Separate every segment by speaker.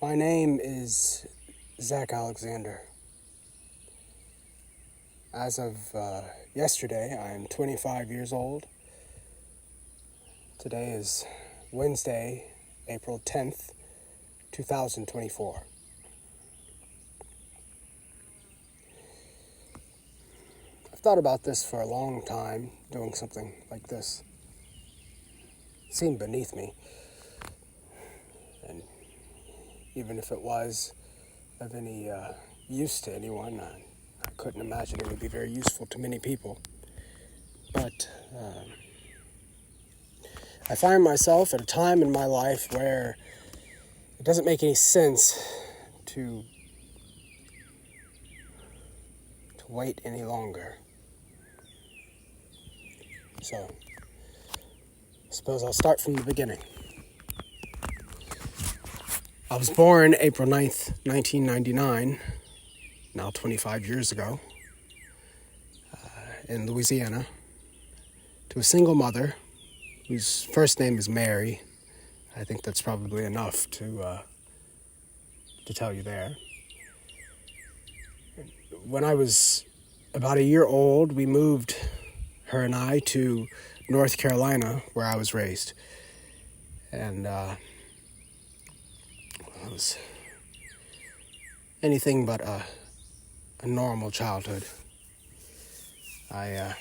Speaker 1: My name is Zach Alexander. As of yesterday, I am 25 years old. Today is Wednesday, April 10th, 2024. I've thought about this for a long time, doing something like this. It seemed beneath me. And even if it was of any use to anyone, I couldn't imagine it would be very useful to many people. But I find myself at a time in my life where it doesn't make any sense to wait any longer. So, I suppose I'll start from the beginning. I was born April 9th, 1999, now 25 years ago, in Louisiana, to a single mother whose first name is Mary. I think that's probably enough to tell you there. When I was about a year old, we moved, her and I, to North Carolina, where I was raised. And it was anything but a normal childhood. I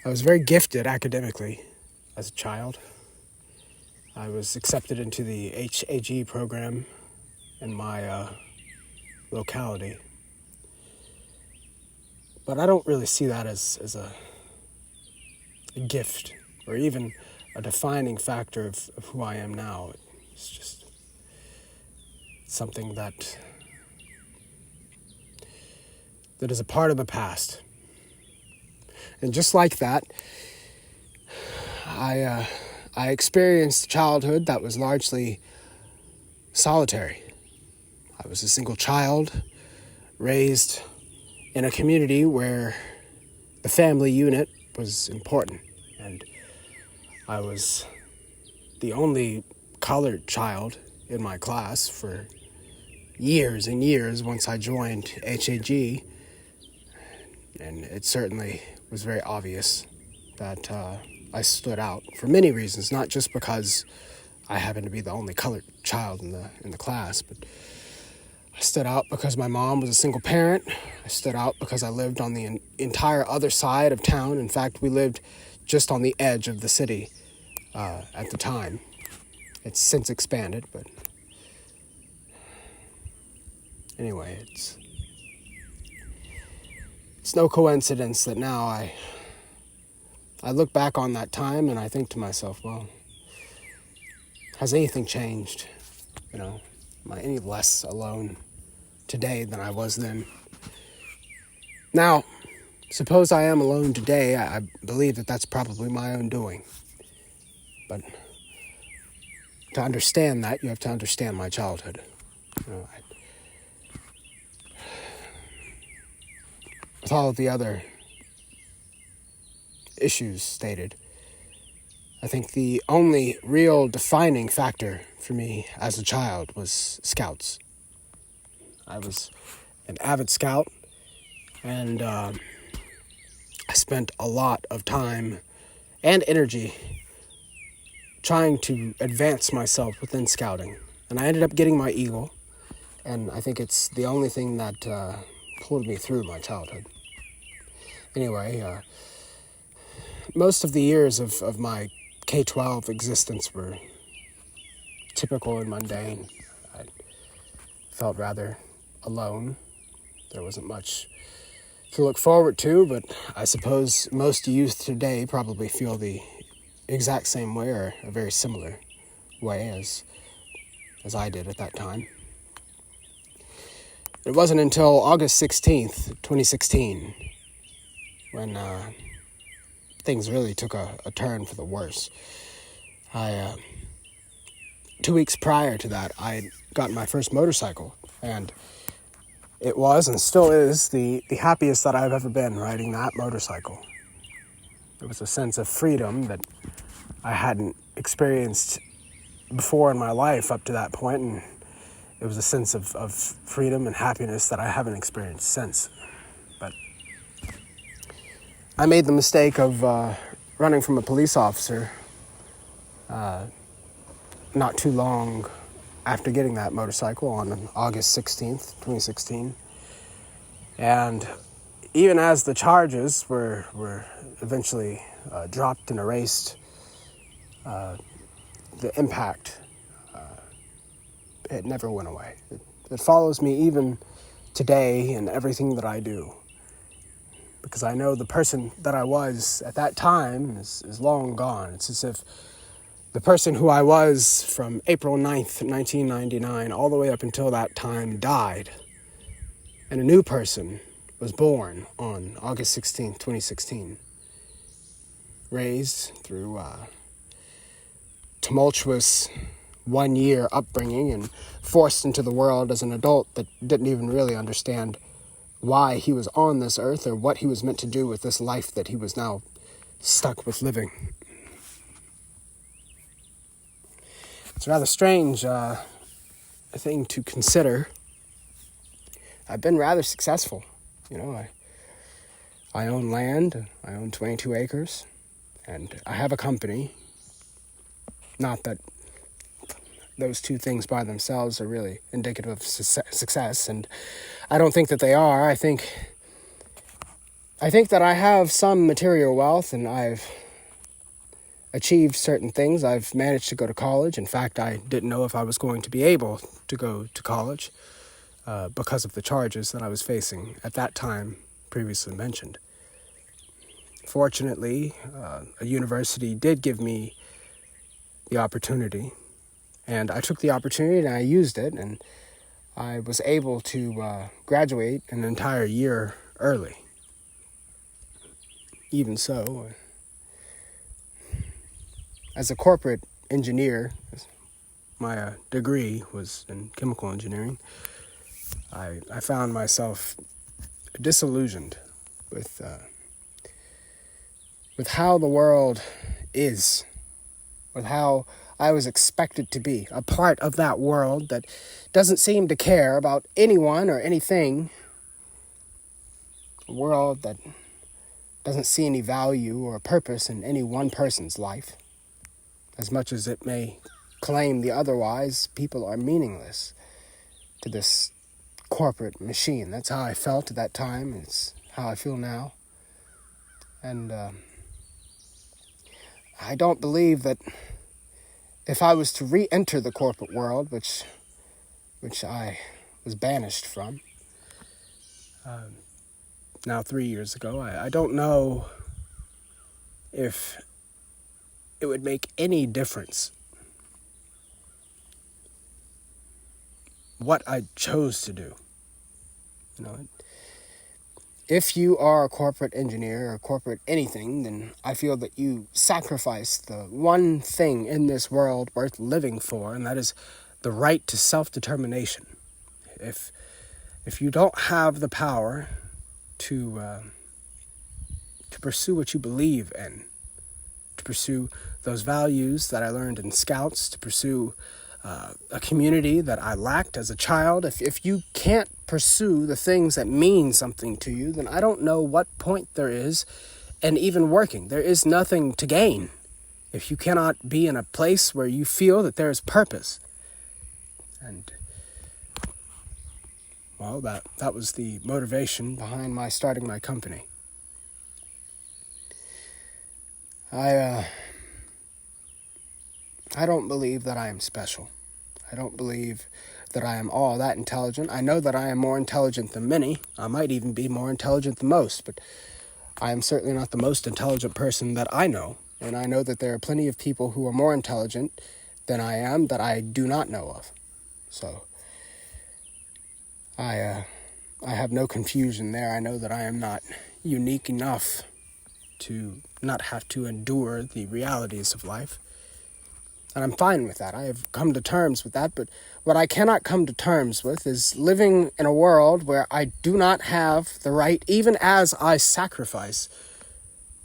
Speaker 1: was very gifted academically as a child. I was accepted into the HAG program in my locality. But I don't really see that as a gift or even a defining factor of who I am now. It's just something that is a part of the past. And just like that, I experienced a childhood that was largely solitary. I was a single child, raised in a community where the family unit was important. And I was the only colored child in my class for years and years once I joined HAG. And it certainly was very obvious that I stood out for many reasons, not just because I happened to be the only colored child in the class, but I stood out because my mom was a single parent. I stood out because I lived on the entire other side of town. In fact, we lived just on the edge of the city at the time. It's since expanded, but anyway, it's no coincidence that now I look back on that time and I think to myself, well, has anything changed? Am I any less alone today than I was then? Now, suppose I am alone today. I believe that that's probably my own doing. But to understand that, you have to understand my childhood. With all of the other issues stated, I think the only real defining factor for me as a child was Scouts. I was an avid Scout, and I spent a lot of time and energy trying to advance myself within Scouting. And I ended up getting my Eagle, and I think it's the only thing that pulled me through my childhood. Anyway, most of the years of my K-12 existence were typical and mundane. I felt rather alone. There wasn't much to look forward to, but I suppose most youth today probably feel the exact same way or a very similar way as I did at that time. It wasn't until August 16th, 2016, when things really took a turn for the worse. 2 weeks prior to that, I had gotten my first motorcycle, and it was and still is the happiest that I've ever been riding that motorcycle. It was a sense of freedom that I hadn't experienced before in my life up to that point, and it was a sense of freedom and happiness that I haven't experienced since. But I made the mistake of running from a police officer not too long after getting that motorcycle on August 16th, 2016. And even as the charges were eventually dropped and erased, the impact, it never went away. It follows me even today in everything that I do. Because I know the person that I was at that time is long gone. It's as if the person who I was from April 9th, 1999, all the way up until that time died. And a new person was born on August 16th, 2016. Raised through tumultuous 1-year upbringing and forced into the world as an adult that didn't even really understand why he was on this earth or what he was meant to do with this life that he was now stuck with living. It's a rather strange thing to consider. I've been rather successful. You know, I own land, I own 22 acres, and I have a company. Not that those two things by themselves are really indicative of success, and I don't think that they are. I think that I have some material wealth, and I've achieved certain things. I've managed to go to college. In fact, I didn't know if I was going to be able to go to college because of the charges that I was facing at that time previously mentioned. Fortunately, a university did give me the opportunity, and I took the opportunity and I used it, and I was able to graduate an entire year early. Even so, as a corporate engineer, my degree was in chemical engineering, I found myself disillusioned with how the world is, with how I was expected to be, a part of that world that doesn't seem to care about anyone or anything, a world that doesn't see any value or purpose in any one person's life. As much as it may claim the otherwise, people are meaningless to this corporate machine. That's how I felt at that time. It's how I feel now. And I don't believe that if I was to re-enter the corporate world, which I was banished from now 3 years ago, I don't know if it would make any difference what I chose to do. You know, if you are a corporate engineer or corporate anything, then I feel that you sacrifice the one thing in this world worth living for, and that is the right to self-determination. If you don't have the power to pursue what you believe in, to pursue those values that I learned in Scouts, to pursue a community that I lacked as a child, if you can't pursue the things that mean something to you, then I don't know what point there is in even working. There is nothing to gain if you cannot be in a place where you feel that there is purpose. And, well, that was the motivation behind my starting my company. I don't believe that I am special. I don't believe that I am all that intelligent. I know that I am more intelligent than many. I might even be more intelligent than most, but I am certainly not the most intelligent person that I know. And I know that there are plenty of people who are more intelligent than I am that I do not know of. So I have no confusion there. I know that I am not unique enough to not have to endure the realities of life. And I'm fine with that. I have come to terms with that. But what I cannot come to terms with is living in a world where I do not have the right, even as I sacrifice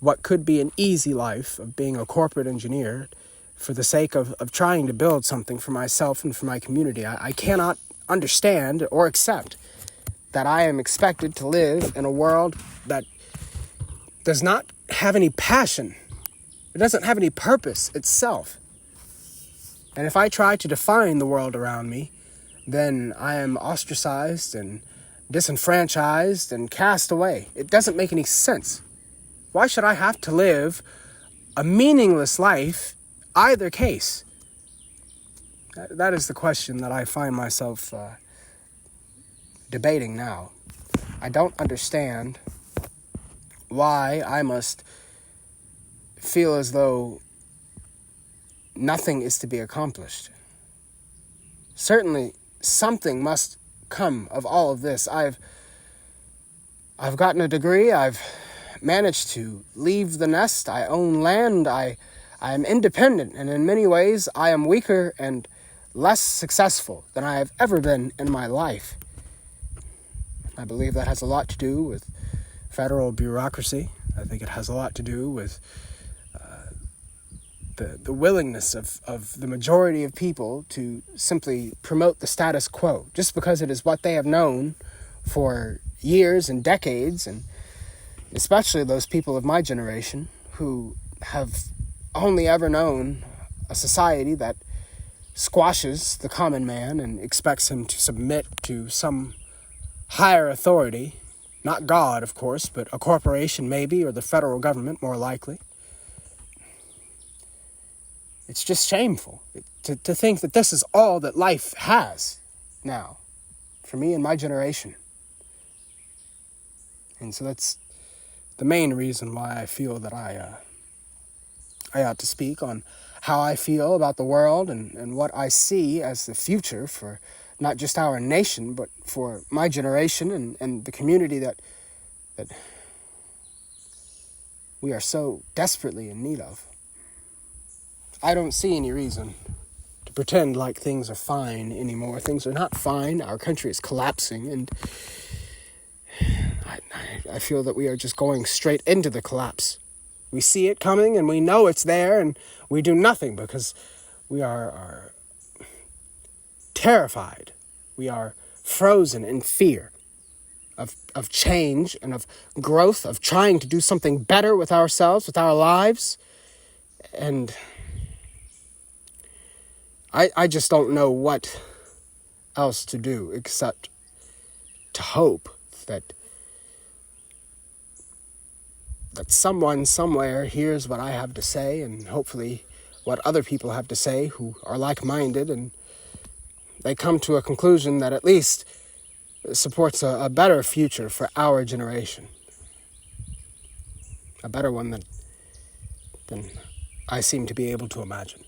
Speaker 1: what could be an easy life of being a corporate engineer for the sake of trying to build something for myself and for my community. I cannot understand or accept that I am expected to live in a world that does not have any passion. It doesn't have any purpose itself. And if I try to define the world around me, then I am ostracized and disenfranchised and cast away. It doesn't make any sense. Why should I have to live a meaningless life, either case? That is the question that I find myself debating now. I don't understand why I must feel as though nothing is to be accomplished. Certainly, something must come of all of this. I've gotten a degree. I've managed to leave the nest. I own land. I am independent, and in many ways, I am weaker and less successful than I have ever been in my life. I believe that has a lot to do with federal bureaucracy. I think it has a lot to do with the willingness of the majority of people to simply promote the status quo, just because it is what they have known for years and decades, and especially those people of my generation who have only ever known a society that squashes the common man and expects him to submit to some higher authority, not God, of course, but a corporation maybe, or the federal government, more likely. It's just shameful to think that this is all that life has now for me and my generation. And so that's the main reason why I feel that I ought to speak on how I feel about the world and what I see as the future for not just our nation, but for my generation and the community that we are so desperately in need of. I don't see any reason to pretend like things are fine anymore. Things are not fine. Our country is collapsing, and I feel that we are just going straight into the collapse. We see it coming, and we know it's there, and we do nothing because we are terrified. We are frozen in fear of change and of growth, of trying to do something better with ourselves, with our lives. And I just don't know what else to do except to hope that someone somewhere hears what I have to say, and hopefully what other people have to say who are like-minded, and they come to a conclusion that at least supports a better future for our generation. A better one than I seem to be able to imagine.